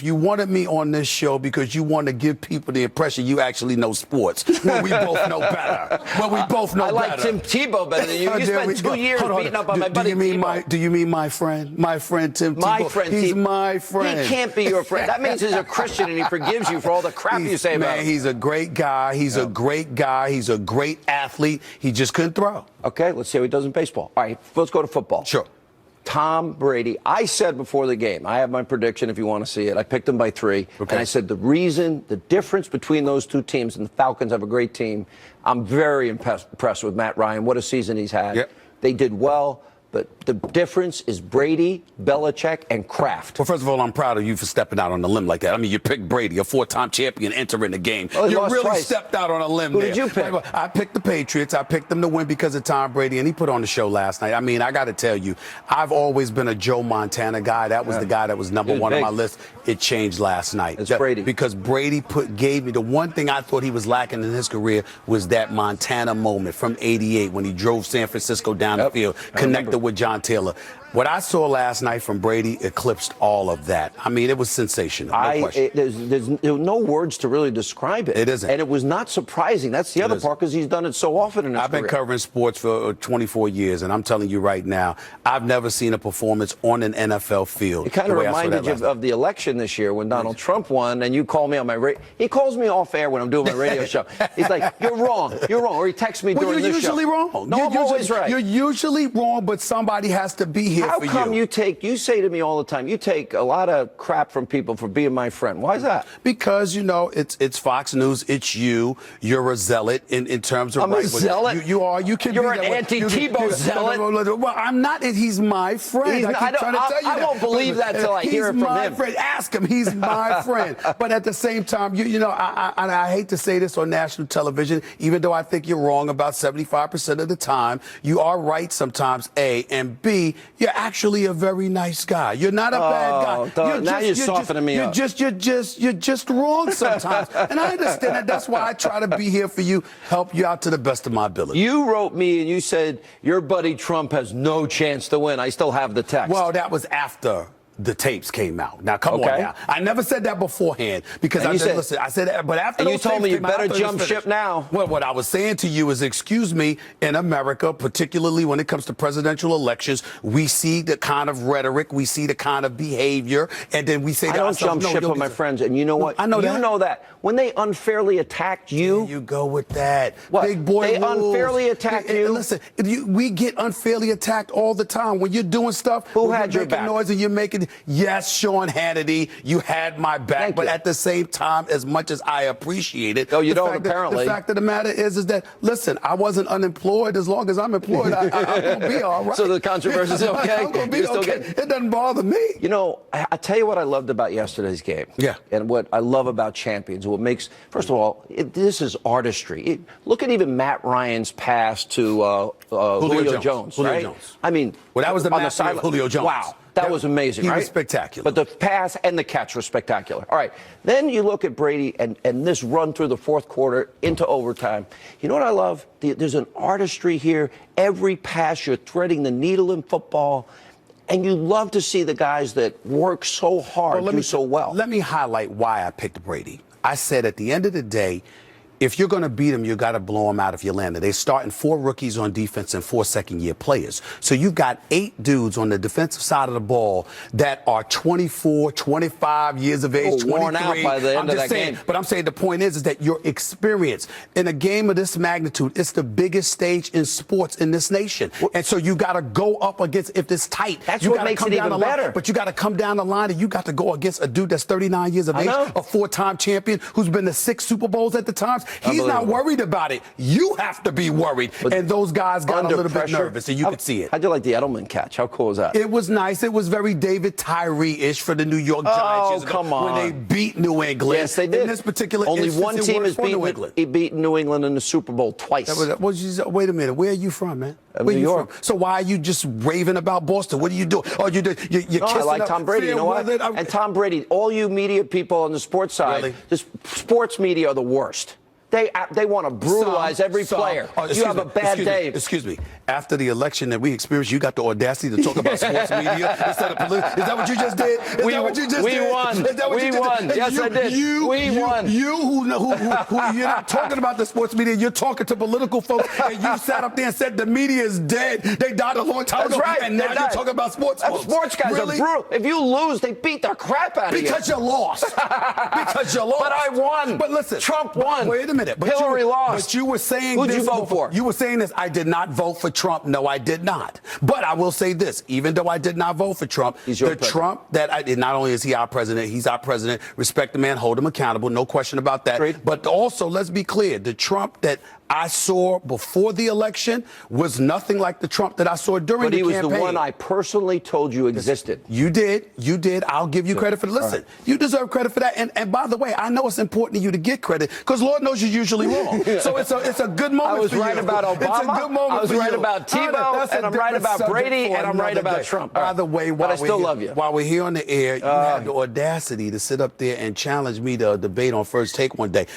You wanted me on this show because you want to give people the impression you actually know sports. Well, we both know better. I like Tim Tebow better than you. You spent 2 years beating up on my buddy Tebow. Do you mean my friend? My friend Tim Tebow? My friend He's Tebow. my friend. He can't be your friend. That means he's a Christian and he forgives you for all the crap you say about him. He's a great guy. He's a great guy. He's a great athlete. He just couldn't throw. Okay, let's see how he does in baseball. All right, let's go to football. Sure. Tom Brady, I said before the game, I have my prediction if you want to see it. I picked him by 3. Okay. And I said the difference between those two teams, and the Falcons have a great team. I'm very impressed with Matt Ryan. What a season he's had. Yep. They did well. But the difference is Brady, Belichick, and Kraft. Well, first of all, I'm proud of you for stepping out on a limb like that. I mean, you picked Brady, a 4-time champion, entering the game. Oh, you really twice. stepped out on a limb Who there. did you pick? I picked the Patriots. I picked them to win because of Tom Brady, and he put on the show last night. I mean, I got to tell you, I've always been a Joe Montana guy. That was the guy that was number one on my list. It changed last night. It's Brady. Because Brady gave me the one thing I thought he was lacking in his career was that Montana moment from '88 when he drove San Francisco down the field, connected with John Taylor. What I saw last night from Brady eclipsed all of that. I mean, it was sensational. No question. There's no words to really describe it. It isn't. And it was not surprising. That's the other part because he's done it so often in his I've been career. covering sports for 24 years, and I'm telling you right now, I've never seen a performance on an NFL field. It kind of reminded you of the election this year when Donald Trump won, and you called me on my radio. He calls me off air when I'm doing my radio show. He's like, "You're wrong. You're wrong." Or he texts me during you're the show. usually wrong. No, I'm always right. You're usually wrong, but somebody has to be here How for you. come you say to me all the time, you take a lot of crap from people for being my friend? Why is that? Because, you know, it's Fox News. It's you. You're a zealot in terms of I'm a zealot? You are. You can You're be an anti-Tebow zealot. Well, I'm not. He's my friend. I won't believe that till I hear it from him. He's my friend. Ask him. He's my friend. But at the same time, you know, I hate to say this on national television, even though I think you're wrong about 75% of the time. You are right sometimes, A. And B, you're actually a very nice guy. You're not a bad guy. You're softening me up. You're just wrong sometimes. And I understand that. That's why I try to be here for you, help you out to the best of my ability. You wrote me and you said your buddy Trump has no chance to win. I still have the text. Well, that was after the tapes came out. Now, come on now. I never said that beforehand because listen, I said that, but after and those you told me you tapes came better out, jump ship now. Well, what I was saying to you is, excuse me, in America, particularly when it comes to presidential elections, we see the kind of rhetoric, we see the kind of behavior, and then we say I don't jump ship with my friends, and you know what? I know that. You know that. When they unfairly attacked you. There you go with that. What? Big boy They rules. unfairly attacked you? Listen, we get unfairly attacked all the time. When you're doing stuff, who had your back? Noise and you're making, yes, Sean Hannity, you had my back. But at the same time, as much as I appreciate it, you don't apparently. The fact of the matter is that, listen, I wasn't unemployed. As long as I'm employed, I'm going to be all right. So the controversy is okay? I'm going to be okay. It doesn't bother me. You know, I tell you what I loved about yesterday's game. Yeah. And what I love about champions, what makes, first of all, this is artistry. Look at even Matt Ryan's pass to Julio Jones. Julio right? Jones. I mean, well, that was the mastery of Julio Jones. Wow. That was amazing, he right? He was spectacular. But the pass and the catch were spectacular. All right. Then you look at Brady and this run through the fourth quarter into overtime. You know what I love? There's an artistry here. Every pass, you're threading the needle in football. And you love to see the guys that work so hard do so well. Let me highlight why I picked Brady. I said at the end of the day, if you're going to beat them, you got to blow them out if you land it. They're starting 4 rookies on defense and 4 second-year players. So you've got 8 dudes on the defensive side of the ball that are 24, 25 years of age, 23. Worn out by the end of that game. But I'm saying the point is that your experience in a game of this magnitude, it's the biggest stage in sports in this nation. And so you got to go up against, if it's tight, that's what makes it even better. But you got to come down the line and you got to go against a dude that's 39 years of age, a 4-time champion who's been to 6 Super Bowls at the times. He's not worried about it. You have to be worried. But and those guys got a little bit nervous, and you could see it. How'd you like the Edelman catch? How cool was that? It was nice. It was very David Tyree-ish for the New York Giants. Oh, come on. When they beat New England. Yes, they did. In this particular Only instance, one team has beaten New England in the Super Bowl twice. Wait a minute. Where are you from, man? New York. So why are you just raving about Boston? What are you doing? Oh, you're kissing I like Tom Brady. You know what? And Tom Brady, all you media people on the sports side, the sports media are the worst. They want to brutalize every player. You have a bad day. Excuse me. After the election that we experienced, you got the audacity to talk about sports media instead of politics. Is that what you just did? We won. Yes, I did. We won. You who you're not talking about the sports media. You're talking to political folks, and you sat up there and said the media is dead. They died a long time ago. Right. And now you're talking about sports folks. Sports guys are brutal. If you lose, they beat the crap out of you. Because you lost. Because you lost. But I won. But listen. Trump won. Wait a minute. But Hillary lost. But you were saying Who'd this. you vote for? You were saying this. I did not vote for Trump. No, I did not. But I will say this. Even though I did not vote for Trump, Trump not only is he our president, he's our president. Respect the man, hold him accountable. No question about that. Great. But also, let's be clear. The Trump that I saw before the election was nothing like the Trump that I saw during the campaign. But he was the one I personally told you existed. You did. I'll give you credit for that. Listen, you deserve credit for that. And by the way, I know it's important to you to get credit because Lord knows you're usually wrong. So it's a good moment. I was for right you. about Obama. It's a good moment. I was right about Tebow, and I'm right about Brady, and I'm right about Trump. By the way, but I still love you. While we're here on the air, you had the audacity to sit up there and challenge me to a debate on First Take one day.